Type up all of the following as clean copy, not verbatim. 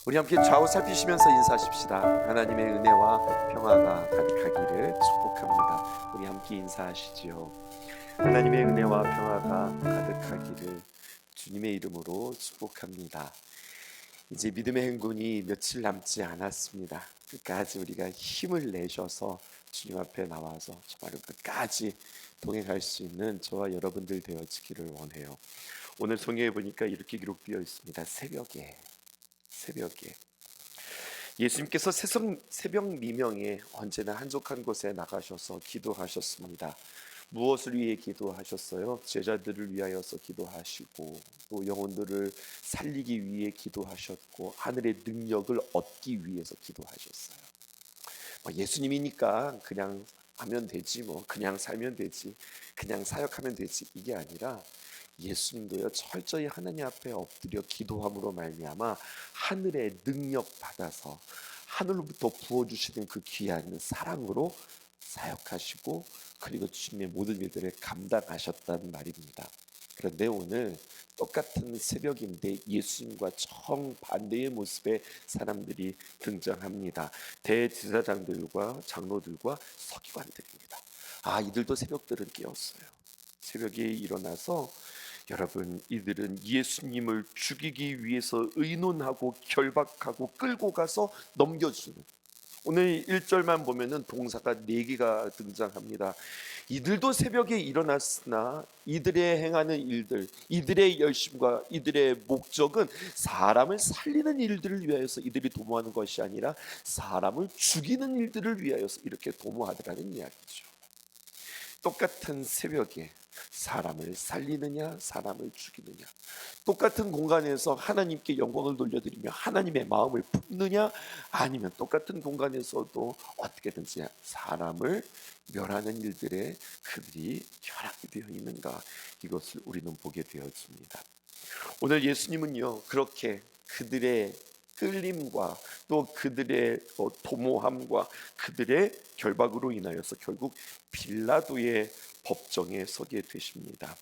우리 함께 좌우 살피시면서 인사하십시다. 하나님의 은혜와 평화가 가득하기를 축복합니다. 우리 함께 인사하시지요. 하나님의 은혜와 평화가 가득하기를 주님의 이름으로 축복합니다. 이제 믿음의 행군이 며칠 남지 않았습니다. 끝까지 우리가 힘을 내셔서 주님 앞에 나와서 정말 끝까지 동행할 수 있는 저와 여러분들 되어지기를 원해요. 오늘 성경에 보니까 이렇게 기록되어 있습니다. 새벽에 예수님께서 새벽 미명에 언제나 한적한 곳에 나가셔서 기도하셨습니다. 무엇을 위해 기도하셨어요? 제자들을 위하여서 기도하시고 또 영혼들을 살리기 위해 기도하셨고 하늘의 능력을 얻기 위해서 기도하셨어요. 예수님이니까 그냥 하면 되지, 그냥 살면 되지, 그냥 사역하면 되지, 이게 아니라 예수님도요 철저히 하나님 앞에 엎드려 기도함으로 말미암아 하늘의 능력 받아서 하늘로부터 부어주시는 그 귀한 사랑으로 사역하시고 그리고 주님의 모든 일들을 감당하셨단 말입니다. 그런데 오늘 똑같은 새벽인데 예수님과 정반대의 모습의 사람들이 등장합니다. 대제사장들과 장로들과 서기관들입니다. 이들도 새벽들은 깨었어요. 새벽에 일어나서 여러분, 이들은 예수님을 죽이기 위해서 의논하고 결박하고 끌고 가서 넘겨주는, 오늘 1절만 보면은 동사가 4개가 등장합니다. 이들도 새벽에 일어났으나 이들의 행하는 일들, 이들의 열심과 이들의 목적은 사람을 살리는 일들을 위하여서 이들이 도모하는 것이 아니라 사람을 죽이는 일들을 위하여서 이렇게 도모하더라는 이야기죠. 똑같은 새벽에 사람을 살리느냐 사람을 죽이느냐, 똑같은 공간에서 하나님께 영광을 돌려드리며 하나님의 마음을 품느냐, 아니면 똑같은 공간에서도 어떻게든지 사람을 멸하는 일들에 그들이 결합이 되어 있는가, 이것을 우리는 보게 되어집니다. 오늘 예수님은요 그렇게 그들의 끌림과 또 그들의 도모함과 그들의 결박으로 인하여서 결국 빌라도의 법정에 서게 되십니다.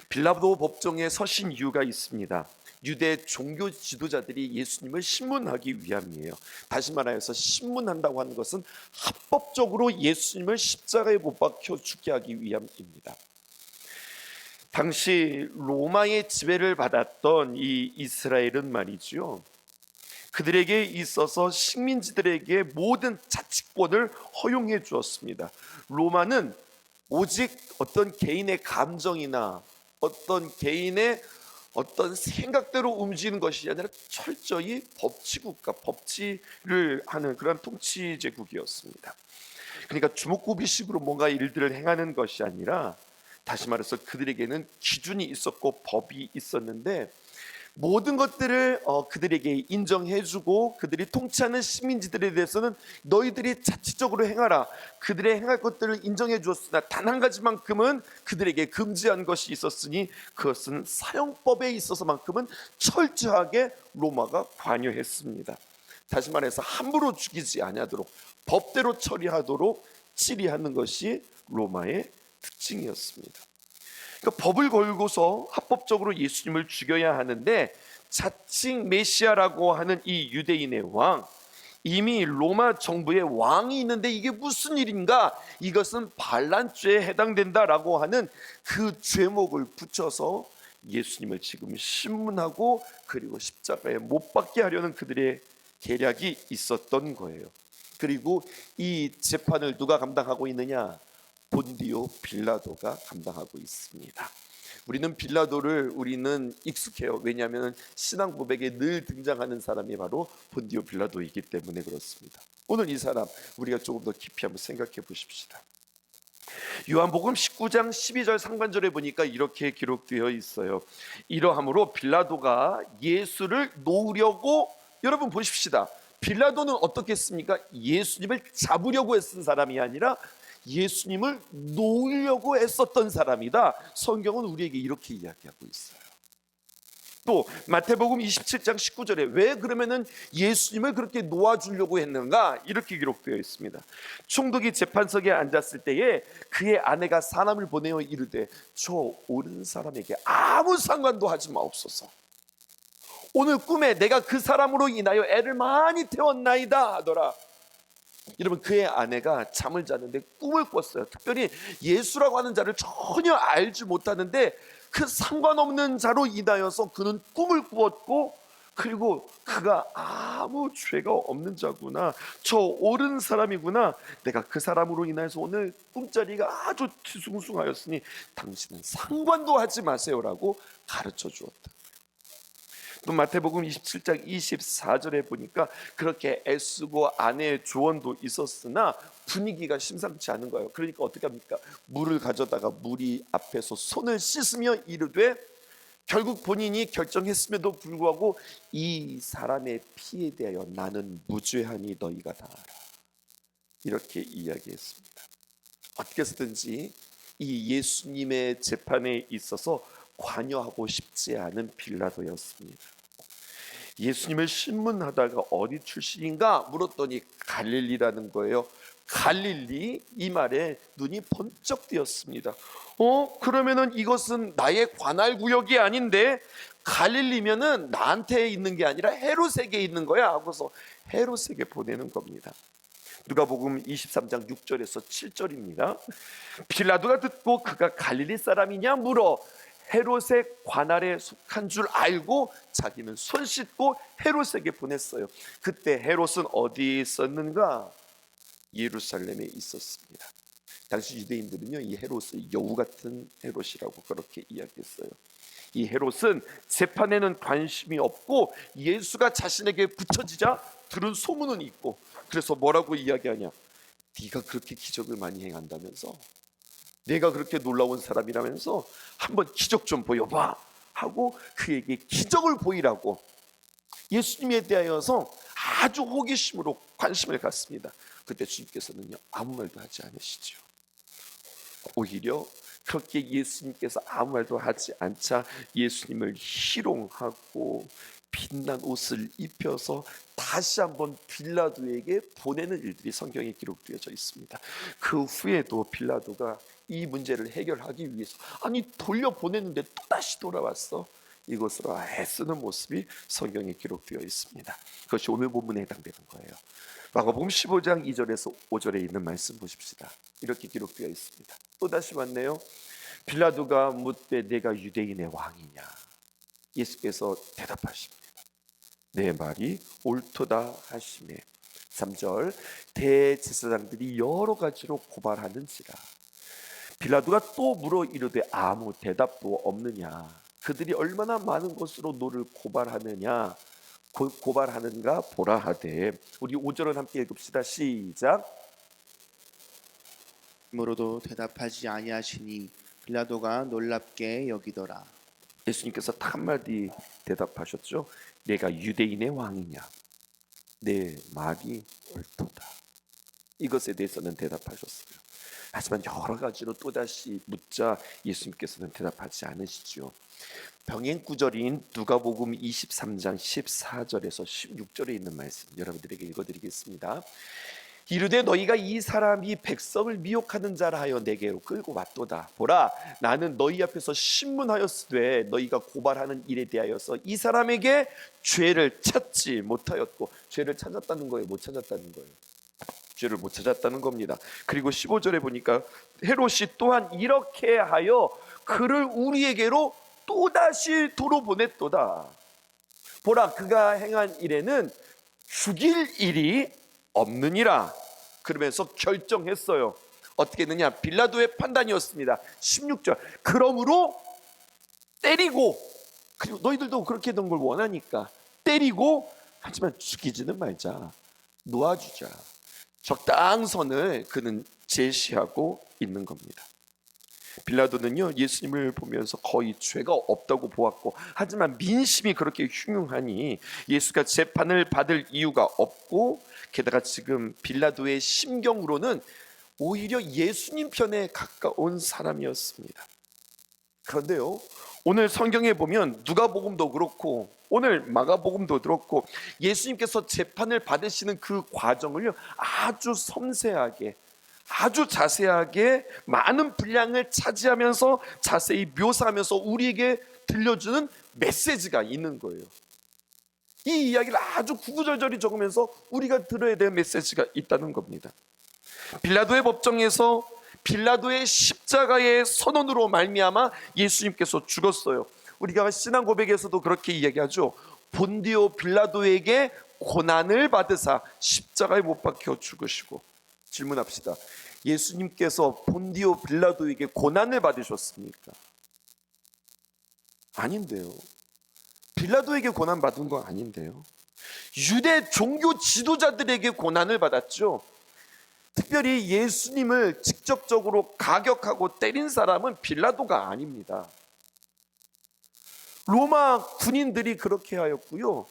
빌라도 법정에 서신 이유가 있습니다. 유대 종교 지도자들이 예수님을 신문하기 위함이에요. 다시 말하여서 신문한다고 하는 것은 합법적으로 예수님을 십자가에 못 박혀 죽게 하기 위함입니다. 당시 로마의 지배를 받았던 이 이스라엘은 말이지요, 그들에게 있어서 식민지들에게 모든 자치권을 허용해 주었습니다. 로마는 오직 어떤 개인의 감정이나 어떤 개인의 어떤 생각대로 움직이는 것이 아니라 철저히 법치국가, 법치를 하는 그런 통치 제국이었습니다. 그러니까 주먹구비식으로 뭔가 일들을 행하는 것이 아니라, 다시 말해서 그들에게는 기준이 있었고 법이 있었는데, 모든 것들을 그들에게 인정해주고 그들이 통치하는 시민지들에 대해서는 너희들이 자치적으로 행하라, 그들의 행할 것들을 인정해 주었으나 단 한 가지만큼은 그들에게 금지한 것이 있었으니 그것은 사형법에 있어서만큼은 철저하게 로마가 관여했습니다. 다시 말해서 함부로 죽이지 아니하도록 법대로 처리하도록 치리하는 것이 로마의 특징이었습니다. 그러니까 법을 걸고서 합법적으로 예수님을 죽여야 하는데, 자칭 메시아라고 하는 이 유대인의 왕, 이미 로마 정부의 왕이 있는데 이게 무슨 일인가, 이것은 반란죄에 해당된다라고 하는 그 죄목을 붙여서 예수님을 지금 신문하고 그리고 십자가에 못 박게 하려는 그들의 계략이 있었던 거예요. 그리고 이 재판을 누가 감당하고 있느냐? 본디오 빌라도가 감당하고 있습니다. 우리는 빌라도를 익숙해요. 왜냐하면 신앙 고백에 늘 등장하는 사람이 바로 본디오 빌라도이기 때문에 그렇습니다. 오늘 이 사람 우리가 조금 더 깊이 한번 생각해 보십시다. 요한복음 19장 12절 상반절에 보니까 이렇게 기록되어 있어요. 이러함으로 빌라도가 예수를 놓으려고, 여러분 보십시다. 빌라도는 어떻겠습니까? 예수님을 잡으려고 애쓴 사람이 아니라 예수님을 놓으려고 애썼던 사람이다. 성경은 우리에게 이렇게 이야기하고 있어요. 또 마태복음 27장 19절에 왜 그러면은 예수님을 그렇게 놓아주려고 했는가, 이렇게 기록되어 있습니다. 총독이 재판석에 앉았을 때에 그의 아내가 사람을 보내어 이르되 저 옳은 사람에게 아무 상관도 하지 마옵소서. 오늘 꿈에 내가 그 사람으로 인하여 애를 많이 태웠나이다 하더라. 여러분, 그의 아내가 잠을 자는데 꿈을 꿨어요. 특별히 예수라고 하는 자를 전혀 알지 못하는데 그 상관없는 자로 인하여서 그는 꿈을 꾸었고, 그리고 그가 아무 죄가 없는 자구나, 저 옳은 사람이구나, 내가 그 사람으로 인하여서 오늘 꿈자리가 아주 뒤숭숭하였으니 당신은 상관도 하지 마세요라고 가르쳐 주었다. 또 마태복음 27장 24절에 보니까 그렇게 애쓰고 아내의 조언도 있었으나 분위기가 심상치 않은 거예요. 그러니까 어떻게 합니까? 물을 가져다가 무리 앞에서 손을 씻으며 이르되, 결국 본인이 결정했음에도 불구하고 이 사람의 피에 대하여 나는 무죄하니 너희가 다 알아, 이렇게 이야기했습니다. 어떻게 해서든지 이 예수님의 재판에 있어서 관여하고 싶지 않은 빌라도였습니다. 예수님을 신문하다가 어디 출신인가 물었더니 갈릴리라는 거예요. 갈릴리, 이 말에 눈이 번쩍 뜨였습니다. 그러면은 이것은 나의 관할 구역이 아닌데 갈릴리면은 나한테 있는 게 아니라 헤롯에게 있는 거야 하고서 헤롯에게 보내는 겁니다. 누가복음 23장 6절에서 7절입니다. 빌라도가 듣고 그가 갈릴리 사람이냐 물어 헤롯의 관할에 속한 줄 알고 자기는 손 씻고 헤롯에게 보냈어요. 그때 헤롯은 어디에 있었는가? 예루살렘에 있었습니다. 당시 유대인들은요, 이 헤롯을 여우 같은 헤롯이라고 그렇게 이야기했어요. 이 헤롯은 재판에는 관심이 없고 예수가 자신에게 붙여지자 들은 소문은 있고, 그래서 뭐라고 이야기하냐? 네가 그렇게 기적을 많이 행한다면서, 내가 그렇게 놀라운 사람이라면서 한번 기적 좀 보여봐 하고 그에게 기적을 보이라고 예수님에 대하여서 아주 호기심으로 관심을 갖습니다. 그때 주님께서는요, 아무 말도 하지 않으시죠. 오히려 그렇게 예수님께서 아무 말도 하지 않자 예수님을 희롱하고 빛난 옷을 입혀서 다시 한번 빌라도에게 보내는 일들이 성경에 기록되어져 있습니다. 그 후에도 빌라도가 이 문제를 해결하기 위해서 돌려보냈는데 또다시 돌아왔어. 이것으로 애쓰는 모습이 성경에 기록되어 있습니다. 그것이 오늘 본문에 해당되는 거예요. 마가복음 15장 2절에서 5절에 있는 말씀 보십시다. 이렇게 기록되어 있습니다. 또다시 왔네요. 빌라도가 묻되 내가 유대인의 왕이냐? 예수께서 대답하십니다. 내 말이 옳도다 하시매. 3절 대제사장들이 여러 가지로 고발하는지라. 빌라도가 또 물어 이르되 아무 대답도 없느냐? 그들이 얼마나 많은 것으로 너를 고발하느냐? 고발하는가 보라 하되. 우리 5절은 함께 읽읍시다. 시작. 그러므로도 대답하지 아니하시니 빌라도가 놀랍게 여기더라. 예수님께서 딱 한마디 대답하셨죠. 내가 유대인의 왕이냐? 내 말이 옳도다. 이것에 대해서는 대답하셨어요. 하지만 여러 가지로 또다시 묻자 예수님께서는 대답하지 않으시죠. 병행 구절인 누가복음 23장 14절에서 16절에 있는 말씀 여러분들에게 읽어드리겠습니다. 이르되 너희가 이 사람이 백성을 미혹하는 자라 하여 내게로 끌고 왔도다. 보라, 나는 너희 앞에서 신문하였으되 너희가 고발하는 일에 대하여서 이 사람에게 죄를 찾지 못하였고. 죄를 찾았다는 거예요? 못 찾았다는 거예요? 죄를 못 찾았다는 겁니다. 그리고 15절에 보니까 헤롯이 또한 이렇게 하여 그를 우리에게로 또다시 도로 보냈도다. 보라, 그가 행한 일에는 죽일 일이 없느니라. 그러면서 결정했어요. 어떻게 했느냐? 빌라도의 판단이었습니다. 16절 그러므로 때리고, 그리고 너희들도 그렇게 된 걸 원하니까 때리고, 하지만 죽이지는 말자, 놓아주자. 적당선을 그는 제시하고 있는 겁니다. 빌라도는요, 예수님을 보면서 거의 죄가 없다고 보았고, 하지만 민심이 그렇게 흉흉하니 예수가 재판을 받을 이유가 없고, 게다가 지금 빌라도의 심경으로는 오히려 예수님 편에 가까운 사람이었습니다. 그런데요, 오늘 성경에 보면 누가복음도 그렇고 오늘 마가복음도 그렇고 예수님께서 재판을 받으시는 그 과정을요, 아주 섬세하게, 아주 자세하게 많은 분량을 차지하면서 자세히 묘사하면서 우리에게 들려주는 메시지가 있는 거예요. 이 이야기를 아주 구구절절히 적으면서 우리가 들어야 될 메시지가 있다는 겁니다. 빌라도의 법정에서 빌라도의 십자가의 선언으로 말미암아 예수님께서 죽었어요. 우리가 신앙 고백에서도 그렇게 이야기하죠. 본디오 빌라도에게 고난을 받으사 십자가에 못 박혀 죽으시고. 질문합시다. 예수님께서 본디오 빌라도에게 고난을 받으셨습니까? 아닌데요. 빌라도에게 고난 받은 거 아닌데요. 유대 종교 지도자들에게 고난을 받았죠. 특별히 예수님을 직접적으로 가격하고 때린 사람은 빌라도가 아닙니다. 로마 군인들이 그렇게 하였고요.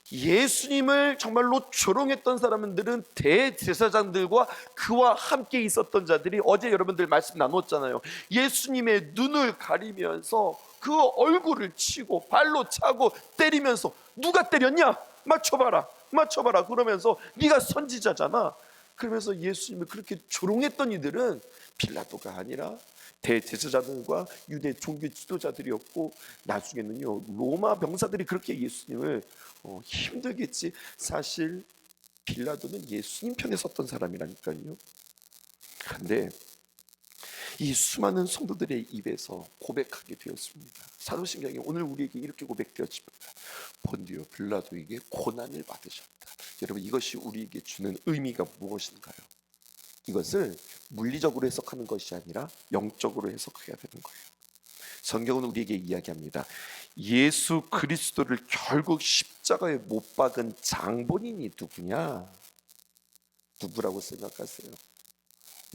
예수님을 정말로 조롱했던 사람들은 대제사장들과 그와 함께 있었던 자들이, 어제 여러분들 말씀 나눴잖아요. 예수님의 눈을 가리면서 그 얼굴을 치고 발로 차고 때리면서, 누가 때렸냐? 맞춰봐라, 맞춰봐라. 그러면서 네가 선지자잖아. 그러면서 예수님을 그렇게 조롱했던 이들은 빌라도가 아니라 대제사장들과 유대 종교 지도자들이었고, 나중에는요 로마 병사들이 그렇게 예수님을 힘들게 했지. 사실 빌라도는 예수님 편에 섰던 사람이라니까요. 그런데 이 수많은 성도들의 입에서 고백하게 되었습니다. 사도신경에 오늘 우리에게 이렇게 고백되었습니다. 본디오 빌라도에게 고난을 받으셨다. 여러분, 이것이 우리에게 주는 의미가 무엇인가요? 이것을 물리적으로 해석하는 것이 아니라 영적으로 해석해야 되는 거예요. 성경은 우리에게 이야기합니다. 예수 그리스도를 결국 십자가에 못 박은 장본인이 누구냐? 누구라고 생각하세요?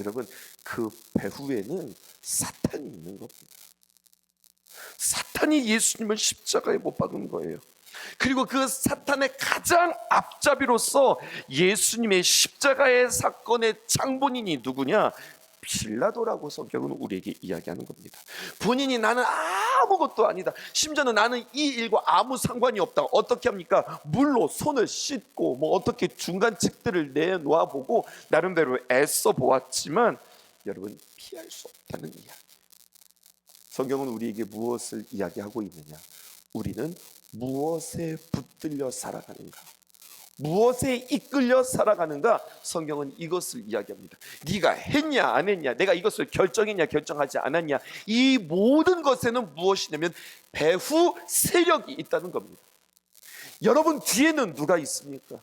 여러분, 그 배후에는 사탄이 있는 겁니다. 사탄이 예수님을 십자가에 못 박은 거예요. 그리고 그 사탄의 가장 앞잡이로서 예수님의 십자가의 사건의 장본인이 누구냐? 빌라도라고 성경은 우리에게 이야기하는 겁니다. 본인이 나는 아무것도 아니다, 심지어는 나는 이 일과 아무 상관이 없다, 어떻게 합니까? 물로 손을 씻고 어떻게 중간책들을 내놓아 보고 나름대로 애써 보았지만 여러분, 피할 수 없다는 이야기. 성경은 우리에게 무엇을 이야기하고 있느냐? 우리는 무엇에 붙들려 살아가는가? 무엇에 이끌려 살아가는가? 성경은 이것을 이야기합니다. 네가 했냐 안 했냐, 내가 이것을 결정했냐 결정하지 않았냐, 이 모든 것에는 무엇이냐면 배후 세력이 있다는 겁니다. 여러분 뒤에는 누가 있습니까?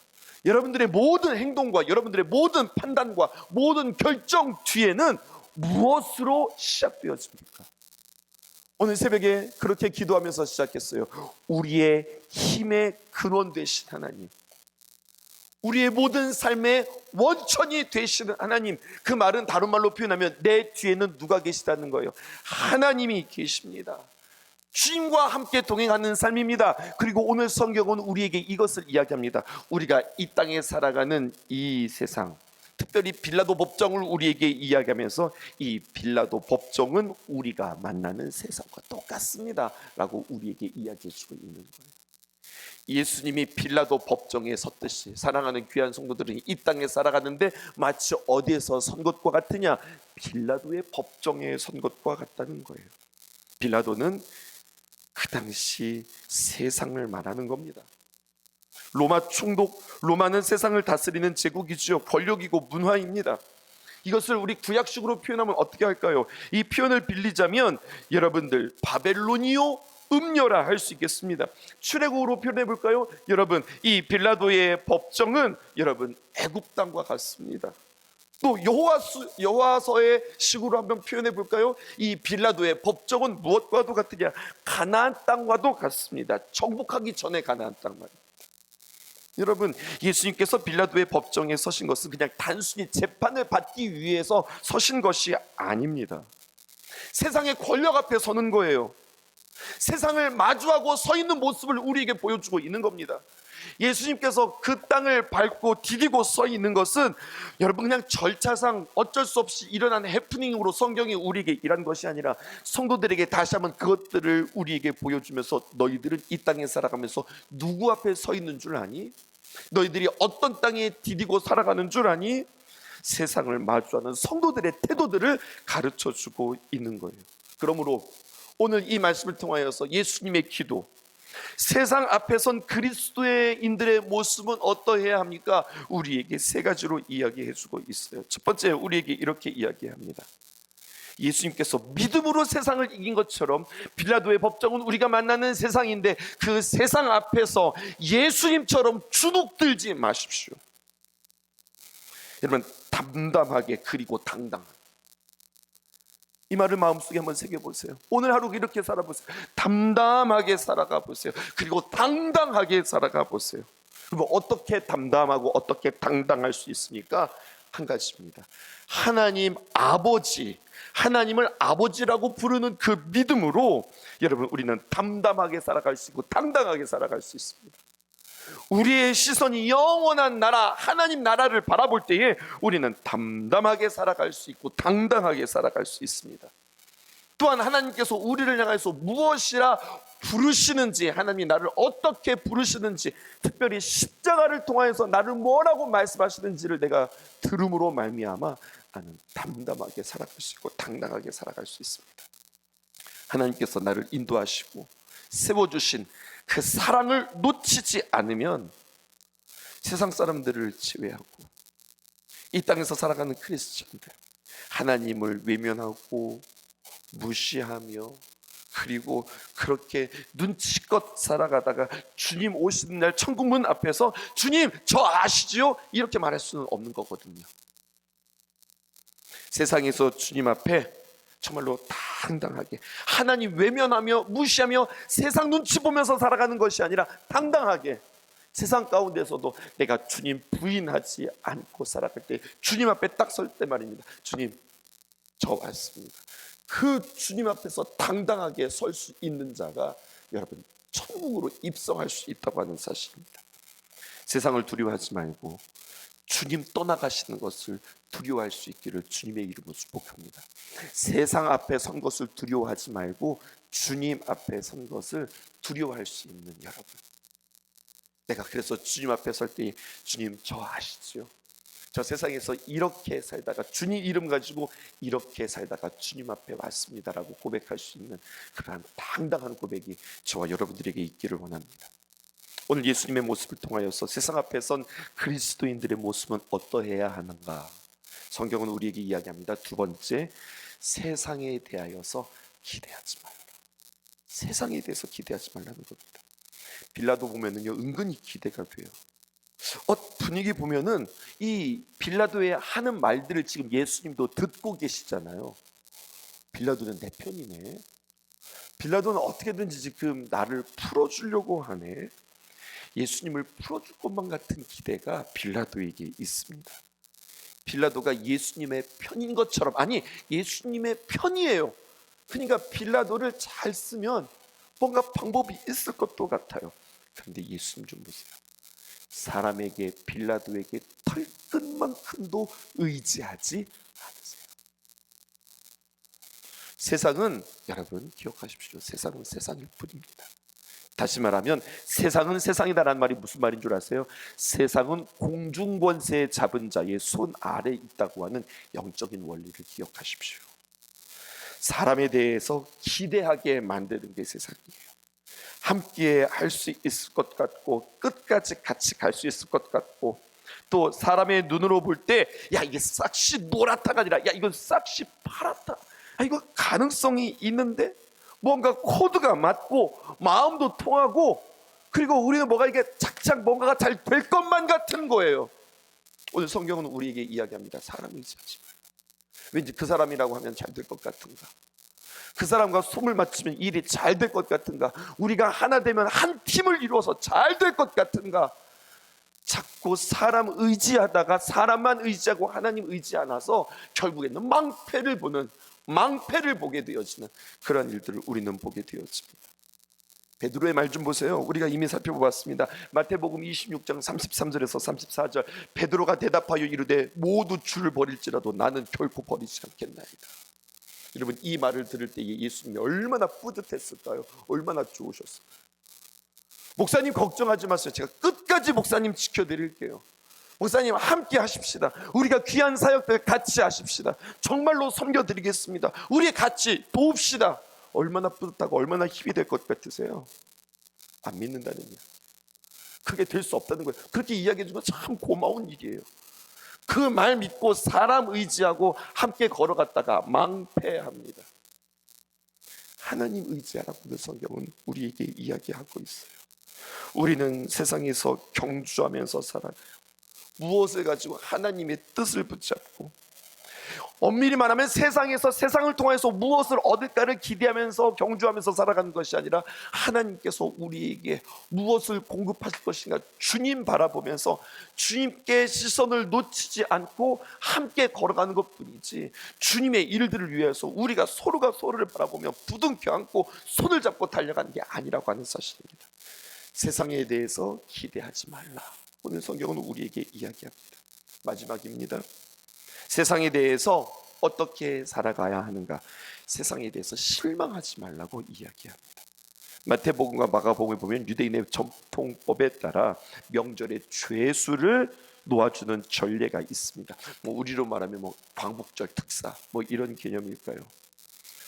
여러분들의 모든 행동과 여러분들의 모든 판단과 모든 결정 뒤에는 무엇으로 시작되었습니까? 오늘 새벽에 그렇게 기도하면서 시작했어요. 우리의 힘의 근원 되신 하나님, 우리의 모든 삶의 원천이 되시는 하나님. 그 말은 다른 말로 표현하면 내 뒤에는 누가 계시다는 거예요. 하나님이 계십니다. 주님과 함께 동행하는 삶입니다. 그리고 오늘 성경은 우리에게 이것을 이야기합니다. 우리가 이 땅에 살아가는 이 세상, 특별히 빌라도 법정을 우리에게 이야기하면서 이 빌라도 법정은 우리가 만나는 세상과 똑같습니다 라고 우리에게 이야기해 주고 있는 거예요. 예수님이 빌라도 법정에 섰듯이 사랑하는 귀한 성도들은 이 땅에 살아가는데 마치 어디에서 선 것과 같으냐? 빌라도의 법정에 선 것과 같다는 거예요. 빌라도는 그 당시 세상을 말하는 겁니다. 로마 총독, 로마는 세상을 다스리는 제국이죠. 권력이고 문화입니다. 이것을 우리 구약식으로 표현하면 어떻게 할까요? 이 표현을 빌리자면 여러분들 바벨로니오 음녀라 할 수 있겠습니다. 출애굽으로 표현해 볼까요? 여러분, 이 빌라도의 법정은 여러분 애굽 땅과 같습니다. 또 여호와서의 식으로 한번 표현해 볼까요? 이 빌라도의 법정은 무엇과도 같으냐? 가나안 땅과도 같습니다. 정복하기 전에 가나안 땅만. 여러분, 예수님께서 빌라도의 법정에 서신 것은 그냥 단순히 재판을 받기 위해서 서신 것이 아닙니다. 세상의 권력 앞에 서는 거예요. 세상을 마주하고 서 있는 모습을 우리에게 보여주고 있는 겁니다. 예수님께서 그 땅을 밟고 디디고 서 있는 것은 여러분 그냥 절차상 어쩔 수 없이 일어난 해프닝으로 성경이 우리에게 일한 것이 아니라 성도들에게 다시 한번 그것들을 우리에게 보여주면서 너희들은 이 땅에 살아가면서 누구 앞에 서 있는 줄 아니? 너희들이 어떤 땅에 디디고 살아가는 줄 아니? 세상을 마주하는 성도들의 태도들을 가르쳐주고 있는 거예요. 그러므로 오늘 이 말씀을 통하여서 예수님의 기도, 세상 앞에 선 그리스도인들의 모습은 어떠해야 합니까? 우리에게 세 가지로 이야기해 주고 있어요. 첫 번째, 우리에게 이렇게 이야기합니다. 예수님께서 믿음으로 세상을 이긴 것처럼 빌라도의 법정은 우리가 만나는 세상인데 그 세상 앞에서 예수님처럼 주눅들지 마십시오. 여러분, 담담하게 그리고 당당하게, 이 말을 마음속에 한번 새겨보세요. 오늘 하루 이렇게 살아보세요. 담담하게 살아가 보세요. 그리고 당당하게 살아가 보세요. 그리고 어떻게 담담하고 어떻게 당당할 수 있습니까? 한 가지입니다. 하나님 아버지, 하나님을 아버지라고 부르는 그 믿음으로 여러분, 우리는 담담하게 살아갈 수 있고 당당하게 살아갈 수 있습니다. 우리의 시선이 영원한 나라, 하나님 나라를 바라볼 때에 우리는 담담하게 살아갈 수 있고 당당하게 살아갈 수 있습니다. 또한 하나님께서 우리를 향해서 무엇이라 부르시는지, 하나님이 나를 어떻게 부르시는지, 특별히 십자가를 통하여서 나를 뭐라고 말씀하시는지를 내가 들음으로 말미암아 나는 담담하게 살아갈 수 있고 당당하게 살아갈 수 있습니다. 하나님께서 나를 인도하시고 세워주신 그 사랑을 놓치지 않으면 세상 사람들을 제외하고 이 땅에서 살아가는 크리스천들, 하나님을 외면하고 무시하며 그리고 그렇게 눈치껏 살아가다가 주님 오시는 날 천국 문 앞에서 주님 저 아시지요? 이렇게 말할 수는 없는 거거든요. 세상에서 주님 앞에 정말로 당당하게 하나님 외면하며 무시하며 세상 눈치 보면서 살아가는 것이 아니라 당당하게 세상 가운데서도 내가 주님 부인하지 않고 살아갈 때, 주님 앞에 딱 설 때 말입니다. 주님 저 왔습니다. 그 주님 앞에서 당당하게 설 수 있는 자가 여러분 천국으로 입성할 수 있다고 하는 사실입니다. 세상을 두려워하지 말고 주님 떠나가시는 것을 두려워할 수 있기를 주님의 이름으로 축복합니다. 세상 앞에 선 것을 두려워하지 말고 주님 앞에 선 것을 두려워할 수 있는 여러분, 내가 그래서 주님 앞에 설 때 주님 저 아시죠? 저 세상에서 이렇게 살다가 주님 이름 가지고 이렇게 살다가 주님 앞에 왔습니다라고 고백할 수 있는 그러한 당당한 고백이 저와 여러분들에게 있기를 원합니다. 오늘 예수님의 모습을 통하여서 세상 앞에 선 그리스도인들의 모습은 어떠해야 하는가? 성경은 우리에게 이야기합니다. 두 번째, 세상에 대하여서 기대하지 말라. 세상에 대해서 기대하지 말라는 겁니다. 빌라도 보면은요, 은근히 기대가 돼요. 분위기 보면은 이 빌라도의 하는 말들을 지금 예수님도 듣고 계시잖아요. 빌라도는 내 편이네. 빌라도는 어떻게든지 지금 나를 풀어주려고 하네. 예수님을 풀어줄 것만 같은 기대가 빌라도에게 있습니다. 빌라도가 예수님의 편인 것처럼, 아니 예수님의 편이에요. 그러니까 빌라도를 잘 쓰면 뭔가 방법이 있을 것도 같아요. 그런데 예수님 좀 보세요. 사람에게, 빌라도에게 털끝만큼도 의지하지 않으세요. 세상은, 여러분 기억하십시오, 세상은 세상일 뿐입니다. 다시 말하면 세상은 세상이다라는 말이 무슨 말인 줄 아세요? 세상은 공중권세 잡은 자의 손 아래 있다고 하는 영적인 원리를 기억하십시오. 사람에 대해서 기대하게 만드는 게 세상이에요. 함께 할 수 있을 것 같고 끝까지 같이 갈 수 있을 것 같고, 또 사람의 눈으로 볼 때 야 이게 싹시 노랗다가 아니라 야 이건 싹시 파랗다, 이거 가능성이 있는데, 뭔가 코드가 맞고 마음도 통하고, 그리고 우리는 뭐가 이게 착착 뭔가가 잘 될 것만 같은 거예요. 오늘 성경은 우리에게 이야기합니다. 사람 의지하지 말라. 왠지 그 사람이라고 하면 잘 될 것 같은가, 그 사람과 손을 맞추면 일이 잘 될 것 같은가, 우리가 하나 되면 한 팀을 이루어서 잘 될 것 같은가, 자꾸 사람 의지하다가 사람만 의지하고 하나님 의지 않아서 결국에는 망패를 보게 되어지는 그런 일들을 우리는 보게 되어집니다. 베드로의 말 좀 보세요. 우리가 이미 살펴보았습니다. 마태복음 26장 33절에서 34절, 베드로가 대답하여 이르되 모두 주를 버릴지라도 나는 결코 버리지 않겠나이다. 여러분, 이 말을 들을 때에 예수님이 얼마나 뿌듯했을까요? 얼마나 좋으셨을까요? 목사님 걱정하지 마세요. 제가 끝까지 목사님 지켜드릴게요. 목사님 함께 하십시다. 우리가 귀한 사역들 같이 하십시다. 정말로 섬겨드리겠습니다. 우리 같이 도웁시다. 얼마나 뿌듯하고 얼마나 힘이 될 것 같으세요? 안 믿는다는 일. 그게 될 수 없다는 거예요. 그렇게 이야기해 주면 참 고마운 일이에요. 그 말 믿고 사람 의지하고 함께 걸어갔다가 망패합니다. 하나님 의지하라고 그 성경은 우리에게 이야기하고 있어요. 우리는 세상에서 경주하면서 살아가요. 무엇을 가지고 하나님의 뜻을 붙잡고, 엄밀히 말하면 세상에서 세상을 통해서 무엇을 얻을까를 기대하면서 경주하면서 살아가는 것이 아니라 하나님께서 우리에게 무엇을 공급하실 것인가 주님 바라보면서 주님께 시선을 놓치지 않고 함께 걸어가는 것뿐이지, 주님의 일들을 위해서 우리가 서로가 서로를 바라보며 부둥켜 안고 손을 잡고 달려가는 게 아니라고 하는 사실입니다. 세상에 대해서 기대하지 말라. 오늘 성경은 우리에게 이야기합니다. 마지막입니다. 세상에 대해서 어떻게 살아가야 하는가? 세상에 대해서 실망하지 말라고 이야기합니다. 마태복음과 마가복음을 보면 유대인의 전통법에 따라 명절에 죄수를 놓아주는 전례가 있습니다. 우리로 말하면 광복절 특사 이런 개념일까요?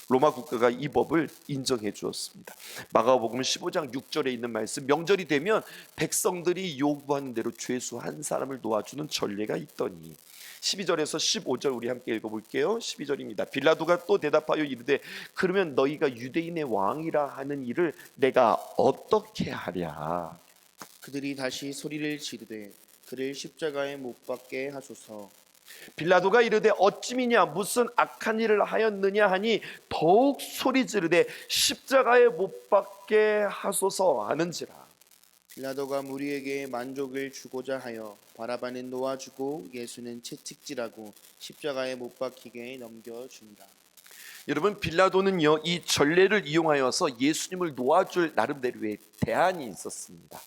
로마 국가가 이 법을 인정해 주었습니다. 마가복음 15장 6절에 있는 말씀, 명절이 되면 백성들이 요구하는 대로 죄수 한 사람을 놓아주는 전례가 있더니, 12절에서 15절 우리 함께 읽어볼게요. 12절입니다. 빌라도가 또 대답하여 이르되 그러면 너희가 유대인의 왕이라 하는 일을 내가 어떻게 하랴? 그들이 다시 소리를 지르되 그를 십자가에 못 박게 하소서. 빌라도가 이르되 어찌미냐 무슨 악한 일을 하였느냐 하니 더욱 소리 지르되 십자가에 못 박게 하소서 하는지라. 빌라도가 무리에게 만족을 주고자 하여 바라바는 놓아주고 예수는 채찍질하고 십자가에 못 박히게 넘겨준다. 여러분, 빌라도는요 이 전례를 이용하여서 예수님을 놓아줄 나름대로의 대안이 있었습니다.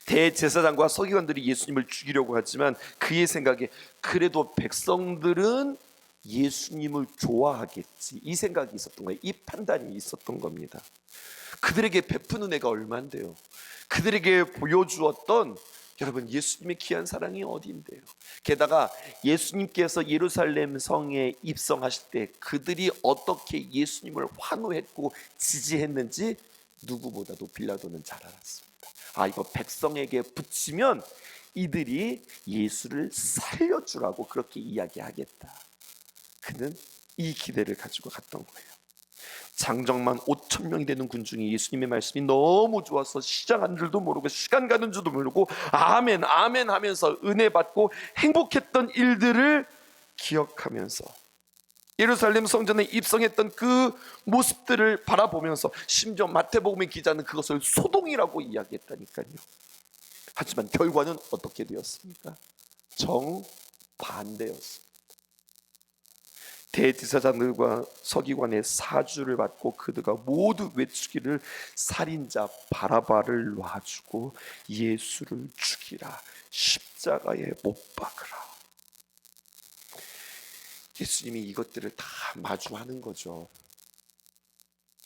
대제사장과 서기관들이 예수님을 죽이려고 하지만 그의 생각에 그래도 백성들은 예수님을 좋아하겠지, 이 생각이 있었던 거예요. 이 판단이 있었던 겁니다. 그들에게 베푸는 애가 얼만데요. 그들에게 보여주었던, 여러분, 예수님의 귀한 사랑이 어디인데요. 게다가 예수님께서 예루살렘 성에 입성하실 때 그들이 어떻게 예수님을 환호했고 지지했는지 누구보다도 빌라도는 잘 알았습니다. 이거 백성에게 붙이면 이들이 예수를 살려주라고 그렇게 이야기하겠다. 그는 이 기대를 가지고 갔던 거예요. 장정만 5,000명이 되는 군중이 예수님의 말씀이 너무 좋아서 시작한 줄도 모르고 시간 가는 줄도 모르고 아멘 아멘 하면서 은혜 받고 행복했던 일들을 기억하면서 예루살렘 성전에 입성했던 그 모습들을 바라보면서, 심지어 마태복음의 기자는 그것을 소동이라고 이야기했다니까요. 하지만 결과는 어떻게 되었습니까? 정반대였습니다. 대제사장들과 서기관의 사주를 받고 그들과 모두 외치기를 살인자 바라바를 놔주고 예수를 죽이라, 십자가에 못 박으라. 예수님이 이것들을 다 마주하는 거죠.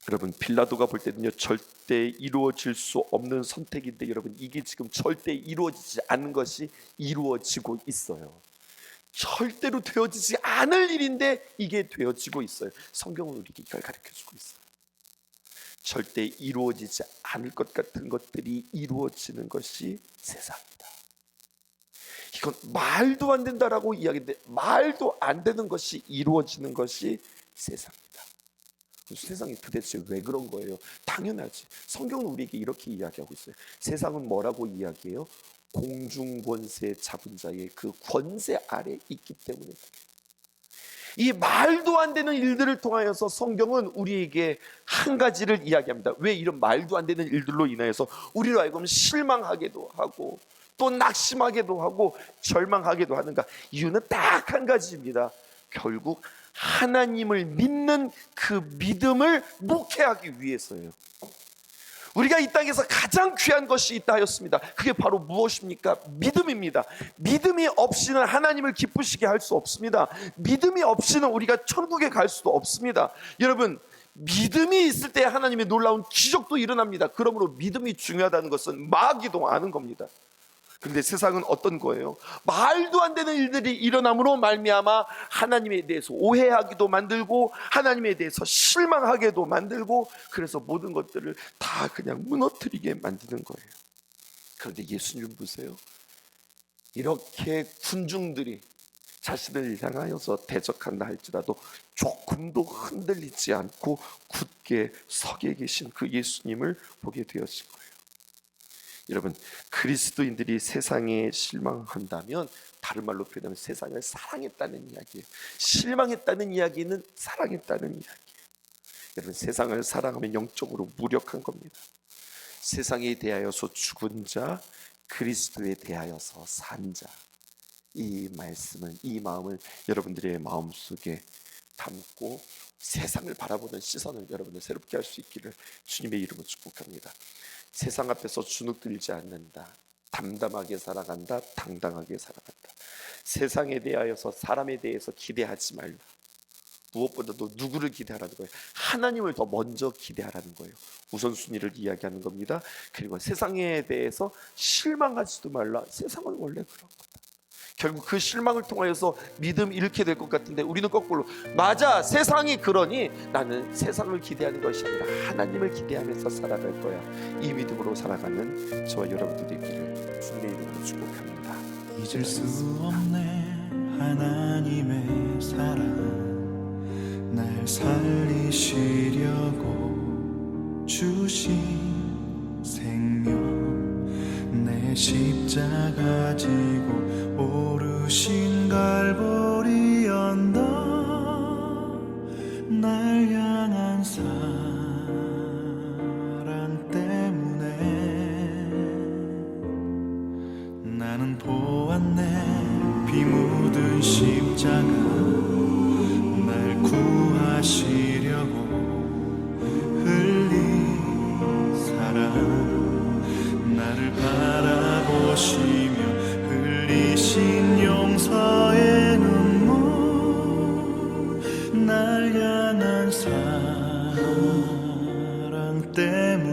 여러분, 빌라도가 볼 때는요 절대 이루어질 수 없는 선택인데, 여러분, 이게 지금 절대 이루어지지 않는 것이 이루어지고 있어요. 절대로 되어지지 않을 일인데 이게 되어지고 있어요. 성경은 우리에게 이걸 가르쳐주고 있어요. 절대 이루어지지 않을 것 같은 것들이 이루어지는 것이 세상이다. 이건 말도 안 된다라고 이야기했는데 말도 안 되는 것이 이루어지는 것이 세상이다. 세상이 도대체 왜 그런 거예요? 당연하지. 성경은 우리에게 이렇게 이야기하고 있어요. 세상은 뭐라고 이야기해요? 공중권세 잡은 자의 그 권세 아래 있기 때문에. 이 말도 안 되는 일들을 통하여서 성경은 우리에게 한 가지를 이야기합니다. 왜 이런 말도 안 되는 일들로 인하여서 우리로 하여금 실망하게도 하고 또 낙심하게도 하고 절망하게도 하는가? 이유는 딱 한 가지입니다. 결국 하나님을 믿는 그 믿음을 목회하기 위해서예요. 우리가 이 땅에서 가장 귀한 것이 있다 하였습니다. 그게 바로 무엇입니까? 믿음입니다. 믿음이 없이는 하나님을 기쁘시게 할 수 없습니다. 믿음이 없이는 우리가 천국에 갈 수도 없습니다. 여러분, 믿음이 있을 때 하나님의 놀라운 기적도 일어납니다. 그러므로 믿음이 중요하다는 것은 마귀도 아는 겁니다. 그런데 세상은 어떤 거예요? 말도 안 되는 일들이 일어남으로 말미암아 하나님에 대해서 오해하기도 만들고 하나님에 대해서 실망하게도 만들고, 그래서 모든 것들을 다 그냥 무너뜨리게 만드는 거예요. 그런데 예수님 보세요. 이렇게 군중들이 자신을 향하여서 대적한다 할지라도 조금도 흔들리지 않고 굳게 서게 계신 그 예수님을 보게 되었을 거예요. 여러분, 그리스도인들이 세상에 실망한다면 다른 말로 표현하면 세상을 사랑했다는 이야기예요. 실망했다는 이야기는 사랑했다는 이야기예요. 여러분, 세상을 사랑하면 영적으로 무력한 겁니다. 세상에 대하여서 죽은 자, 그리스도에 대하여서 산 자, 이 말씀을, 이 마음을 여러분들의 마음속에 담고 세상을 바라보는 시선을 여러분들 새롭게 할 수 있기를 주님의 이름으로 축복합니다. 세상 앞에서 주눅들지 않는다. 담담하게 살아간다. 당당하게 살아간다. 세상에 대하여서, 사람에 대해서 기대하지 말라. 무엇보다도 누구를 기대하라는 거예요? 하나님을 더 먼저 기대하라는 거예요. 우선순위를 이야기하는 겁니다. 그리고 세상에 대해서 실망하지도 말라. 세상은 원래 그런 거다. 결국 그 실망을 통하여서 믿음 잃게 될 것 같은데, 우리는 거꾸로, 맞아, 세상이 그러니 나는 세상을 기대하는 것이 아니라 하나님을 기대하면서 살아갈 거야. 이 믿음으로 살아가는 저와 여러분들이 있기를 주님의 이름으로 축복합니다. 잊을 수 없네 하나님의 사랑, 날 살리시려고 주신 생명, 내 십자가 지고 오르신 갈보리 언덕, 날 향한 사랑 때문에 나는 보았네. 피 묻은 십자가, 날 구하시려고 흘린 사랑, 나를 바라보시며 흘리신 용서의 눈물, 날 향한 사랑 때문에